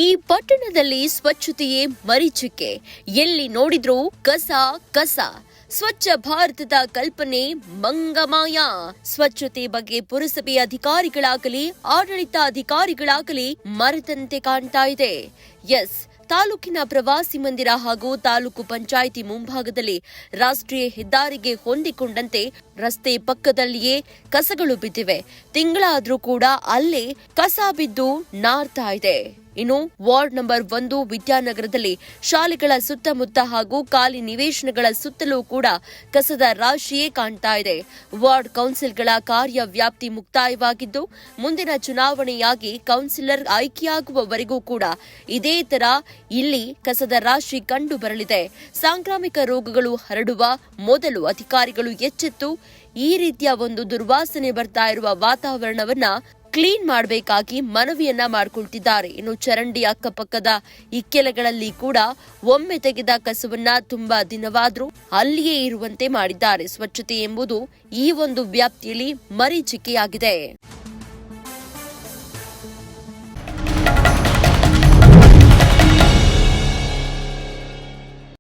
ಈ ಪಟ್ಟಣದಲ್ಲಿ ಸ್ವಚ್ಛತೆಯೇ ಮರೀಚಿಕೆ. ಎಲ್ಲಿ ನೋಡಿದ್ರೂ ಕಸ ಕಸ. ಸ್ವಚ್ಛ ಭಾರತದ ಕಲ್ಪನೆ ಮಂಗಮಾಯ. ಸ್ವಚ್ಛತೆ ಬಗ್ಗೆ ಪುರಸಭೆ ಅಧಿಕಾರಿಗಳಾಗಲಿ ಆಡಳಿತಾಧಿಕಾರಿಗಳಾಗಲಿ ಮರೆತಂತೆ ಕಾಣ್ತಾ ಇದೆ. ಎಸ್, ತಾಲೂಕಿನ ಪ್ರವಾಸಿ ಮಂದಿರ ಹಾಗೂ ತಾಲೂಕು ಪಂಚಾಯಿತಿ ಮುಂಭಾಗದಲ್ಲಿ ರಾಷ್ಟ್ರೀಯ ಹೆದ್ದಾರಿಗೆ ಹೊಂದಿಕೊಂಡಂತೆ ರಸ್ತೆ ಪಕ್ಕದಲ್ಲಿಯೇ ಕಸಗಳು ಬಿದ್ದಿವೆ. ತಿಂಗಳಾದ್ರೂ ಕೂಡ ಅಲ್ಲೇ ಕಸ ಬಿದ್ದು ನಾರ್ತಾ ಇದೆ. ಇನ್ನು ವಾರ್ಡ್ ನಂಬರ್ 1 ವಿದ್ಯಾನಗರದಲ್ಲಿ ಶಾಲೆಗಳ ಸುತ್ತಮುತ್ತ ಹಾಗೂ ಖಾಲಿ ನಿವೇಶನಗಳ ಸುತ್ತಲೂ ಕೂಡ ಕಸದ ರಾಶಿಯೇ ಕಾಣ್ತಾ ಇದೆ. ವಾರ್ಡ್ ಕೌನ್ಸಿಲ್ಗಳ ಕಾರ್ಯ ವ್ಯಾಪ್ತಿ ಮುಕ್ತಾಯವಾಗಿದ್ದು, ಮುಂದಿನ ಚುನಾವಣೆಯಾಗಿ ಕೌನ್ಸಿಲರ್ ಆಯ್ಕೆಯಾಗುವವರೆಗೂ ಕೂಡ ಇದೇ ತರ ಇಲ್ಲಿ ಕಸದ ರಾಶಿ ಕಂಡು ಬರಲಿದೆ. ಸಾಂಕ್ರಾಮಿಕ ರೋಗಗಳು ಹರಡುವ ಮೊದಲು ಅಧಿಕಾರಿಗಳು ಎಚ್ಚೆತ್ತು ಈ ರೀತಿಯ ಒಂದು ದುರ್ವಾಸನೆ ಬರ್ತಾ ಇರುವ ವಾತಾವರಣವನ್ನ ಕ್ಲೀನ್ ಮಾಡಬೇಕಾಗಿ ಮನವಿಯನ್ನ ಮಾಡಿಕೊಳ್ತಿದ್ದಾರೆ. ಇನ್ನು ಚರಂಡಿ ಅಕ್ಕಪಕ್ಕದ ಇಕ್ಕೆಲೆಗಳಲ್ಲಿ ಕೂಡ ಒಮ್ಮೆ ತೆಗೆದ ಕಸವನ್ನ ತುಂಬಾ ದಿನವಾದ್ರೂ ಅಲ್ಲಿಯೇ ಇರುವಂತೆ ಮಾಡಿದ್ದಾರೆ. ಸ್ವಚ್ಛತೆ ಎಂಬುದು ಈ ಒಂದು ವ್ಯಾಪ್ತಿಯಲ್ಲಿ ಮರೀಚಿಕೆಯಾಗಿದೆ.